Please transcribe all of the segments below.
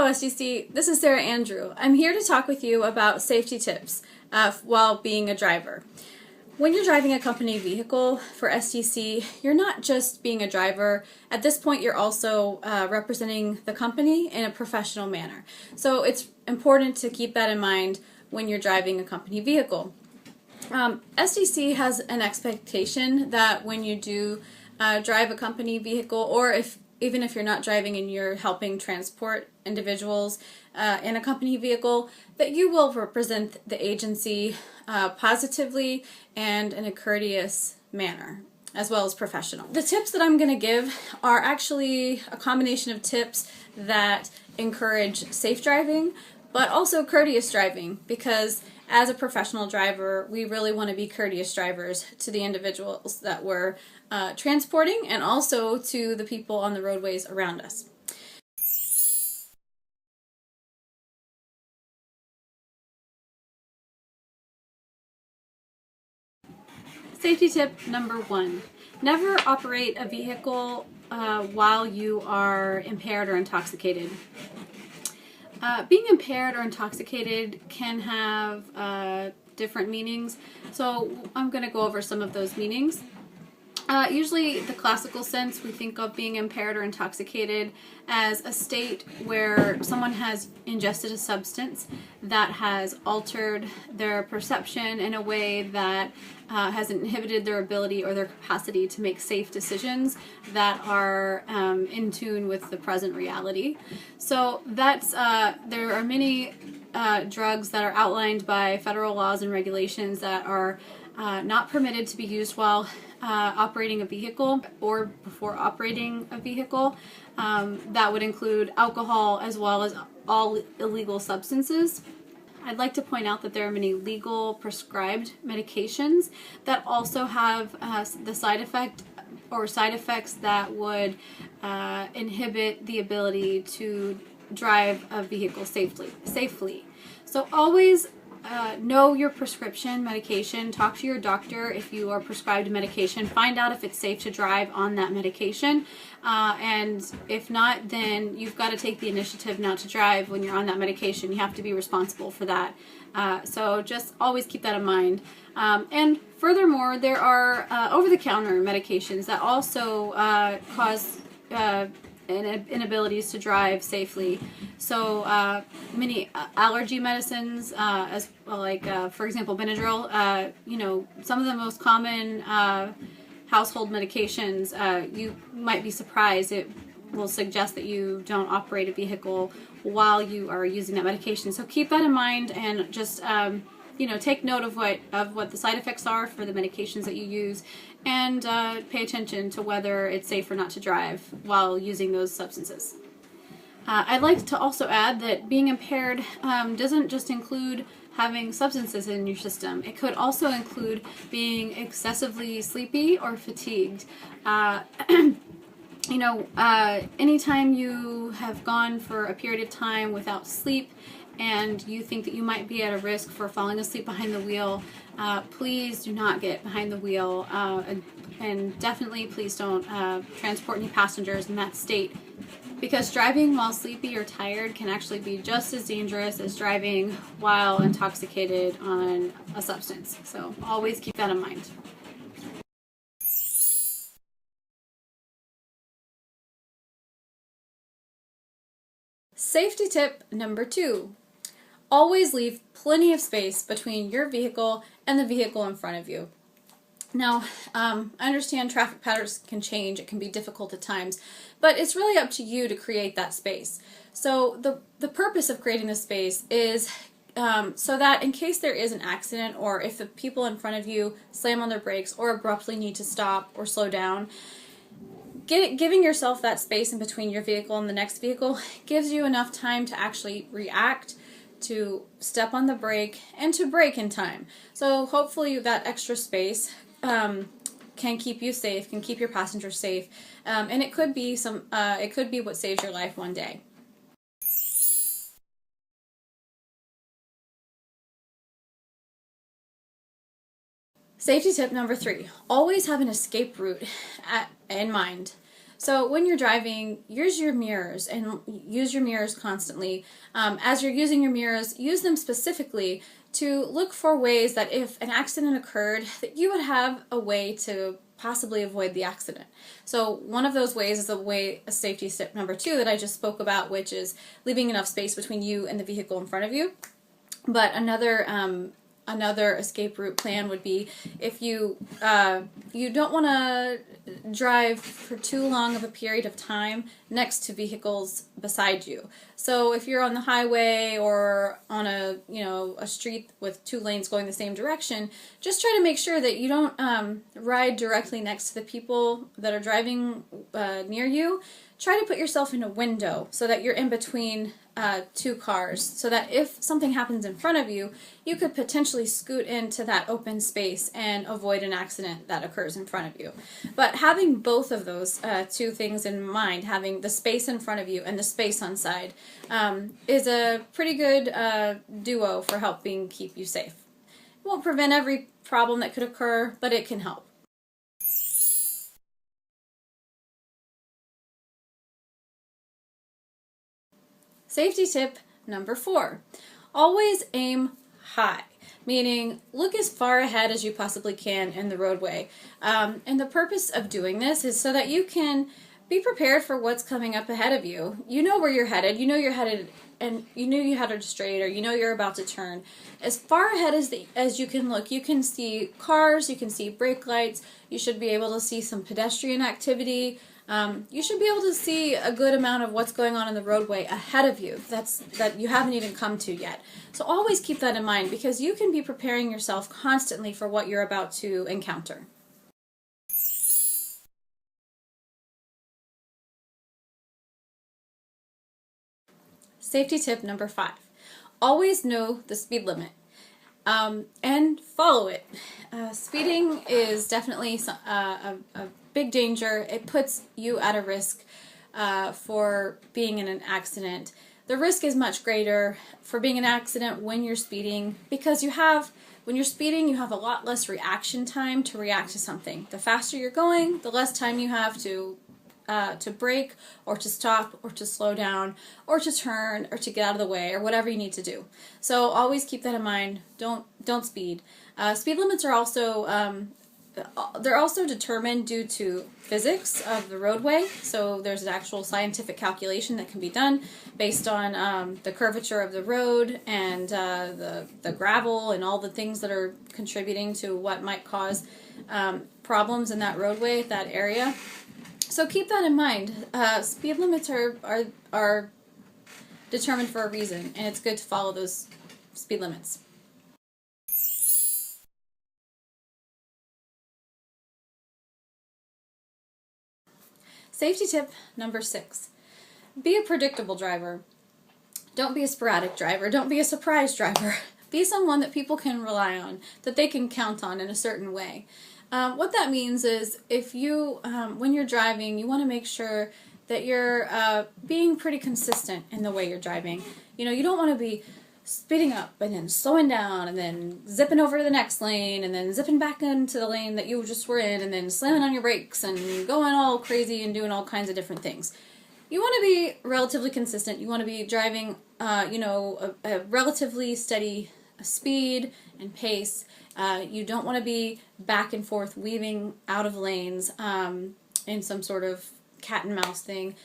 SDC, this is Sarah Andrew. I'm here to talk with you about safety tips while being a driver. When you're driving a company vehicle for SDC, you're not just being a driver. At this point, you're also representing the company in a professional manner. So it's important to keep that in mind when you're driving a company vehicle. SDC has an expectation that when you do drive a company vehicle, or even if you're not driving and you're helping transport individuals in a company vehicle, that you will represent the agency positively and in a courteous manner, as well as professional. The tips that I'm going to give are actually a combination of tips that encourage safe driving, but also courteous driving, because as a professional driver, we really want to be courteous drivers to the individuals that we're transporting and also to the people on the roadways around us. Safety tip number 1. Never operate a vehicle while you are impaired or intoxicated. Being impaired or intoxicated can have different meanings, so I'm going to go over some of those meanings. Usually the classical sense, we think of being impaired or intoxicated as a state where someone has ingested a substance that has altered their perception in a way that has inhibited their ability or their capacity to make safe decisions that are in tune with the present reality. So that's there are many drugs that are outlined by federal laws and regulations that are not permitted to be used while operating a vehicle or before operating a vehicle. That would include alcohol as well as all illegal substances. I'd like to point out that there are many legal prescribed medications that also have the side effect or side effects that would inhibit the ability to drive a vehicle safely. So always know your prescription medication. Talk to your doctor if you are prescribed medication. Find out if it's safe to drive on that medication. And if not, then you've got to take the initiative not to drive when you're on that medication. You have to be responsible for that. So just always keep that in mind. And furthermore, there are over-the-counter medications that also cause inabilities to drive safely. So many allergy medicines, as well, like for example Benadryl. Some of the most common household medications. You might be surprised. It will suggest that you don't operate a vehicle while you are using that medication. So keep that in mind and just take note of what the side effects are for the medications that you use, and pay attention to whether it's safe or not to drive while using those substances. I'd like to also add that being impaired doesn't just include having substances in your system. It could also include being excessively sleepy or fatigued. Anytime you have gone for a period of time without sleep and you think that you might be at a risk for falling asleep behind the wheel, please do not get behind the wheel, and definitely please don't transport any passengers in that state, because driving while sleepy or tired can actually be just as dangerous as driving while intoxicated on a substance. So always keep that in mind. Safety tip number 2. Always leave plenty of space between your vehicle and the vehicle in front of you. Now, I understand traffic patterns can change. It can be difficult at times, but it's really up to you to create that space. So the purpose of creating this space is so that in case there is an accident, or if the people in front of you slam on their brakes or abruptly need to stop or slow down, giving yourself that space in between your vehicle and the next vehicle gives you enough time to actually react, to step on the brake, and to brake in time. So hopefully that extra space can keep you safe, can keep your passengers safe, and it could be what saves your life one day. Safety tip number 3, always have an escape route in mind. So when you're driving, use your mirrors and use your mirrors constantly. As you're using your mirrors, use them specifically to look for ways that if an accident occurred, that you would have a way to possibly avoid the accident. So one of those ways is a safety step number 2 that I just spoke about, which is leaving enough space between you and the vehicle in front of you. But another escape route plan would be if you don't want to drive for too long of a period of time next to vehicles beside you. So if you're on the highway or on a street with 2 lanes going the same direction, just try to make sure that you don't ride directly next to the people that are driving near you. Try to put yourself in a window so that you're in between 2 cars, so that if something happens in front of you, you could potentially scoot into that open space and avoid an accident that occurs in front of you. But having both of those 2 things in mind, having the space in front of you and the space on side, is a pretty good duo for helping keep you safe. It won't prevent every problem that could occur, but it can help. Safety tip number 4, always aim high, meaning look as far ahead as you possibly can in the roadway. And the purpose of doing this is so that you can be prepared for what's coming up ahead of you. You know where you're headed, and you know you headed straight, or you know you're about to turn. As far ahead as you can look, you can see cars, you can see brake lights, you should be able to see some pedestrian activity. You should be able to see a good amount of what's going on in the roadway ahead of you that you haven't even come to yet. So always keep that in mind, because you can be preparing yourself constantly for what you're about to encounter. Safety tip number 5, always know the speed limit. And follow it. Speeding is definitely a big danger. It puts you at a risk for being in an accident. The risk is much greater for being in an accident when you're speeding, because when you're speeding, you have a lot less reaction time to react to something. The faster you're going, the less time you have to brake, or to stop, or to slow down, or to turn, or to get out of the way, or whatever you need to do. So always keep that in mind. Don't speed. Speed limits are also they're also determined due to physics of the roadway. So there's an actual scientific calculation that can be done based on the curvature of the road and the gravel and all the things that are contributing to what might cause problems in that roadway, that area. So keep that in mind. Speed limits are determined for a reason, and it's good to follow those speed limits. Safety tip number 6, be a predictable driver. Don't be a sporadic driver. Don't be a surprise driver. Be someone that people can rely on, that they can count on in a certain way. What that means is if you, when you're driving, you want to make sure that you're being pretty consistent in the way you're driving. You don't want to be speeding up and then slowing down and then zipping over to the next lane and then zipping back into the lane that you just were in and then slamming on your brakes and going all crazy and doing all kinds of different things. You want to be relatively consistent. You want to be driving, a relatively steady speed and pace. You don't want to be back and forth weaving out of lanes in some sort of cat and mouse thing.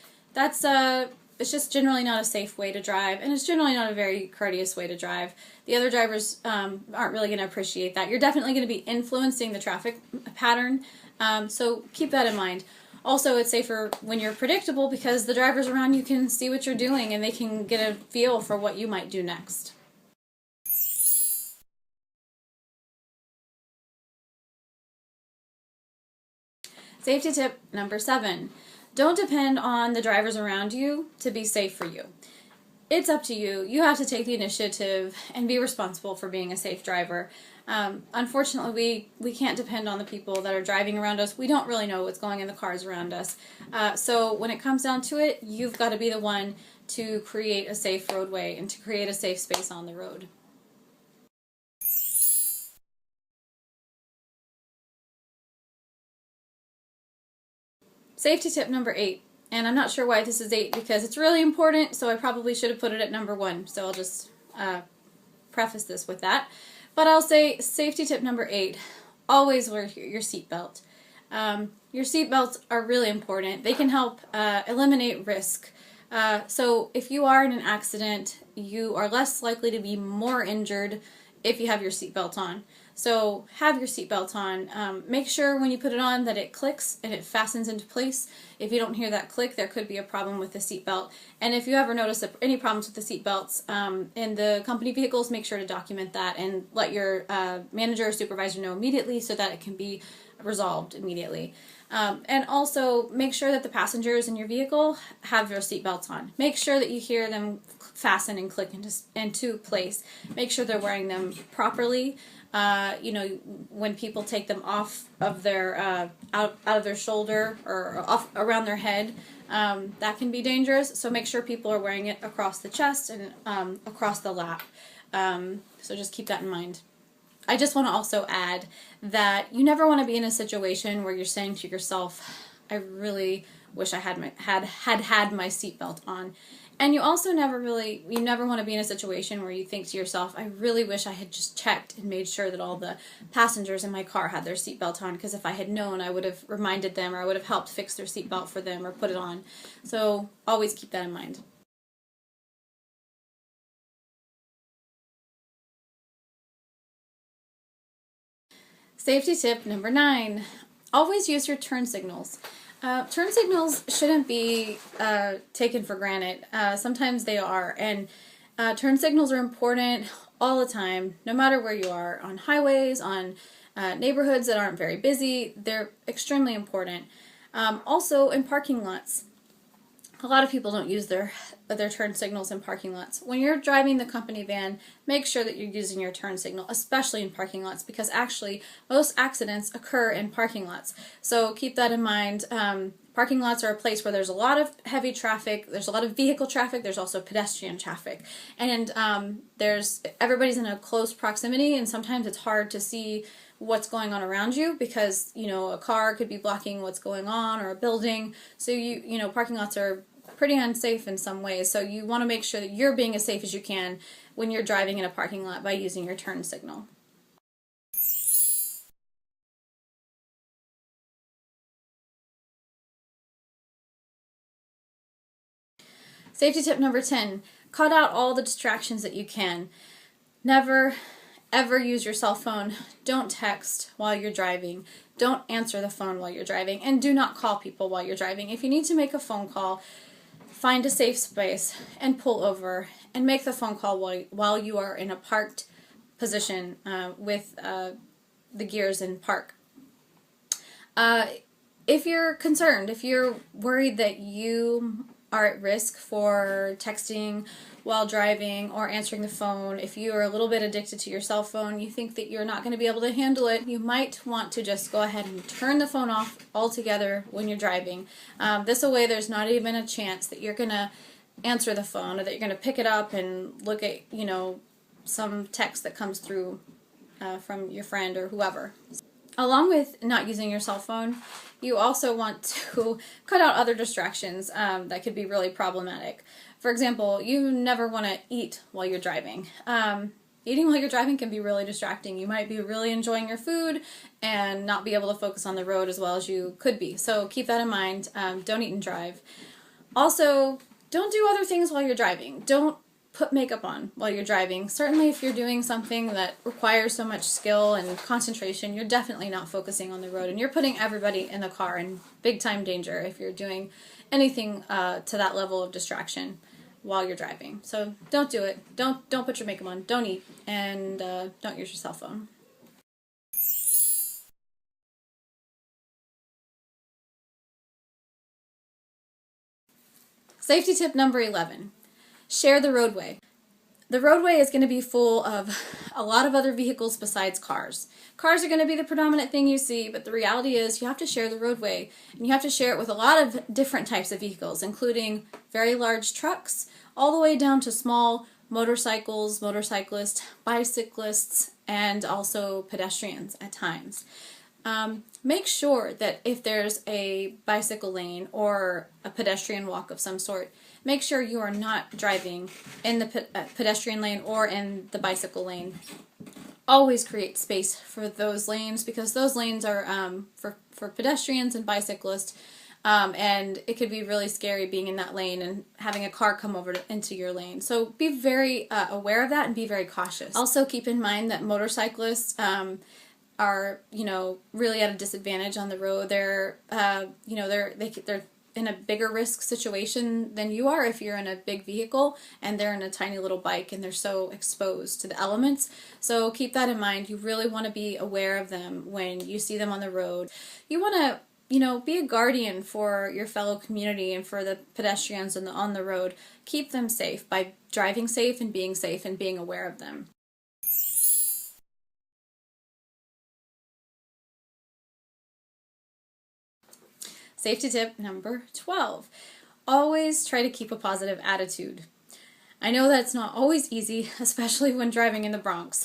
It's just generally not a safe way to drive, and it's generally not a very courteous way to drive. The other drivers aren't really going to appreciate that. You're definitely going to be influencing the traffic pattern, so keep that in mind. Also, it's safer when you're predictable, because the drivers around you can see what you're doing and they can get a feel for what you might do next. Safety tip number 7. Don't depend on the drivers around you to be safe for you. It's up to you. You have to take the initiative and be responsible for being a safe driver. Unfortunately, we can't depend on the people that are driving around us. We don't really know what's going in the cars around us. So when it comes down to it, you've got to be the one to create a safe roadway and to create a safe space on the road. Safety tip number 8, and I'm not sure why this is 8 because it's really important, so I probably should have put it at number 1, so I'll just preface this with that. But I'll say safety tip number 8, always wear your seatbelt. Your seatbelts are really important. They can help eliminate risk. So if you are in an accident, you are less likely to be more injured if you have your seatbelt on. So have your seatbelt on. Make sure when you put it on that it clicks and it fastens into place. If you don't hear that click, there could be a problem with the seatbelt. And if you ever notice any problems with the seatbelts in the company vehicles, make sure to document that and let your manager or supervisor know immediately so that it can be resolved immediately. And also make sure that the passengers in your vehicle have their seatbelts on. Make sure that you hear them fasten and click into place. Make sure they're wearing them properly. When people take them off of their out of their shoulder or off around their head, that can be dangerous. So make sure people are wearing it across the chest and across the lap. So just keep that in mind. I just want to also add that you never want to be in a situation where you're saying to yourself, I really wish I had my seatbelt on. And you also never want to be in a situation where you think to yourself, I really wish I had just checked and made sure that all the passengers in my car had their seatbelt on, because if I had known, I would have reminded them, or I would have helped fix their seatbelt for them or put it on. So always keep that in mind. Safety tip number 9, always use your turn signals. Turn signals shouldn't be taken for granted. Sometimes they are, and turn signals are important all the time, no matter where you are, on highways, on neighborhoods that aren't very busy. They're extremely important. Also in parking lots. A lot of people don't use their turn signals in parking lots. When you're driving the company van, make sure that you're using your turn signal, especially in parking lots, because actually most accidents occur in parking lots. So keep that in mind. Parking lots are a place where there's a lot of heavy traffic, there's a lot of vehicle traffic, there's also pedestrian traffic. And everybody's in a close proximity, and sometimes it's hard to see what's going on around you because, a car could be blocking what's going on, or a building. So parking lots are pretty unsafe in some ways. So you want to make sure that you're being as safe as you can when you're driving in a parking lot by using your turn signal. Safety tip number 10, cut out all the distractions that you can. Never, ever use your cell phone. Don't text while you're driving. Don't answer the phone while you're driving. And do not call people while you're driving. If you need to make a phone call, find a safe space and pull over and make the phone call while you are in a parked position with the gears in park. If you're concerned, if you're worried that you are at risk for texting while driving or answering the phone, if you are a little bit addicted to your cell phone, you think that you're not going to be able to handle it, you might want to just go ahead and turn the phone off altogether when you're driving. This way there's not even a chance that you're going to answer the phone or that you're going to pick it up and look at, some text that comes through from your friend or whoever. Along with not using your cell phone, you also want to cut out other distractions that could be really problematic. For example, you never want to eat while you're driving. Eating while you're driving can be really distracting. You might be really enjoying your food and not be able to focus on the road as well as you could be. So keep that in mind. Don't eat and drive. Also, don't do other things while you're driving. Don't put makeup on while you're driving. Certainly if you're doing something that requires so much skill and concentration, you're definitely not focusing on the road, and you're putting everybody in the car in big time danger if you're doing anything to that level of distraction while you're driving. So don't do it. Don't put your makeup on. Don't eat, and don't use your cell phone. Safety tip number 11. Share the roadway. The roadway is going to be full of a lot of other vehicles besides cars. Cars are going to be the predominant thing you see, but the reality is you have to share the roadway, and you have to share it with a lot of different types of vehicles, including very large trucks, all the way down to small motorcycles, motorcyclists, bicyclists, and also pedestrians at times. Make sure that if there's a bicycle lane or a pedestrian walk of some sort, make sure you are not driving in the pedestrian lane or in the bicycle lane. Always create space for those lanes, because those lanes are for pedestrians and bicyclists, and it could be really scary being in that lane and having a car come over into your lane. So be very aware of that and be very cautious. Also keep in mind that motorcyclists are, really at a disadvantage on the road. They're they're in a bigger risk situation than you are if you're in a big vehicle and they're in a tiny little bike and they're so exposed to the elements. So keep that in mind. You really want to be aware of them when you see them on the road. You want to be a guardian for your fellow community and for the pedestrians on the road. Keep them safe by driving safe and being aware of them. Safety tip number 12. Always try to keep a positive attitude. I know that's not always easy, especially when driving in the Bronx,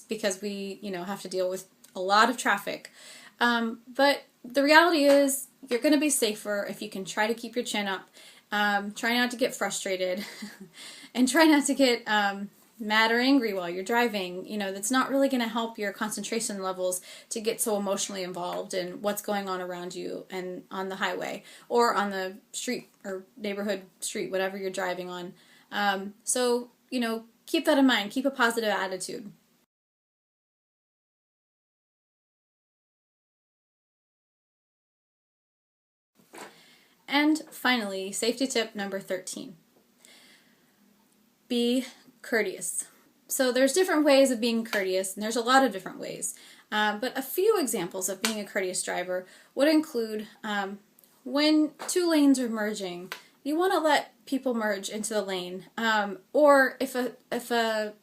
because we, have to deal with a lot of traffic. But the reality is you're going to be safer if you can try to keep your chin up, try not to get frustrated, and try not to get mad or angry while you're driving. That's not really going to help your concentration levels to get so emotionally involved in what's going on around you and on the highway or on the street or neighborhood street, whatever you're driving on. So, keep that in mind. Keep a positive attitude. And finally, safety tip number 13. Be courteous. So there's different ways of being courteous, and there's a lot of different ways. But a few examples of being a courteous driver would include when two lanes are merging, you want to let people merge into the lane. Or if a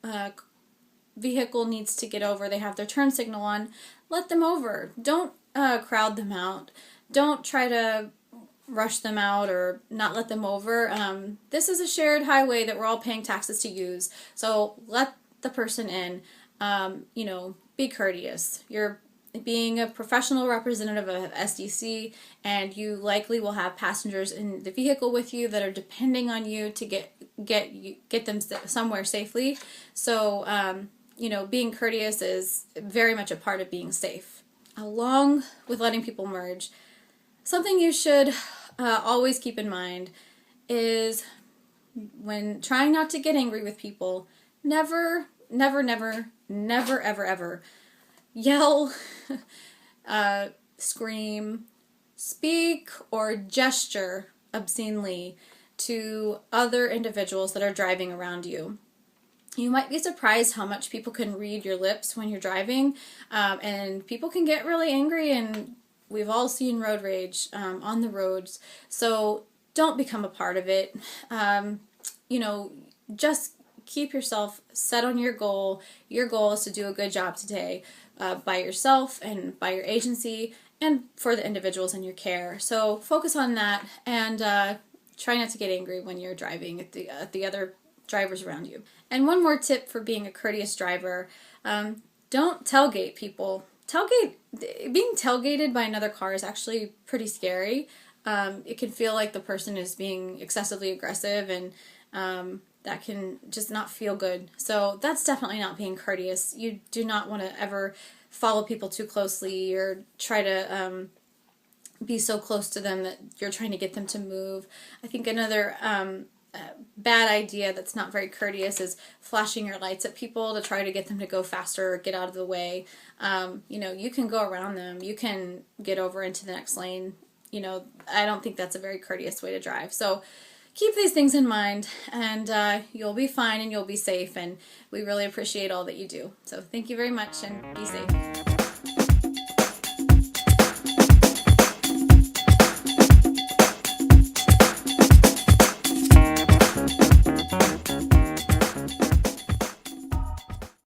vehicle needs to get over, they have their turn signal on, let them over. Don't crowd them out. Don't try to rush them out or not let them over. This is a shared highway that we're all paying taxes to use, so let the person in. Be courteous. You're being a professional representative of SDC, and you likely will have passengers in the vehicle with you that are depending on you to get them somewhere safely. So being courteous is very much a part of being safe, along with letting people merge. Something you should always keep in mind is when trying not to get angry with people, never, ever yell, scream, speak, or gesture obscenely to other individuals that are driving around you. You might be surprised how much people can read your lips when you're driving, and people can get really angry, and we've all seen road rage on the roads, so don't become a part of it. Just keep yourself set on your goal. Your goal is to do a good job today by yourself and by your agency and for the individuals in your care. So focus on that, and try not to get angry when you're driving at the other drivers around you. And one more tip for being a courteous driver, don't tailgate people. Being tailgated by another car is actually pretty scary. It can feel like the person is being excessively aggressive, and that can just not feel good. So that's definitely not being courteous. You do not want to ever follow people too closely or try to be so close to them that you're trying to get them to move. I think another bad idea that's not very courteous is flashing your lights at people to try to get them to go faster or get out of the way. You can go around them. You can get over into the next lane. I don't think that's a very courteous way to drive. So keep these things in mind, and you'll be fine and you'll be safe, and we really appreciate all that you do. So thank you very much, and be safe.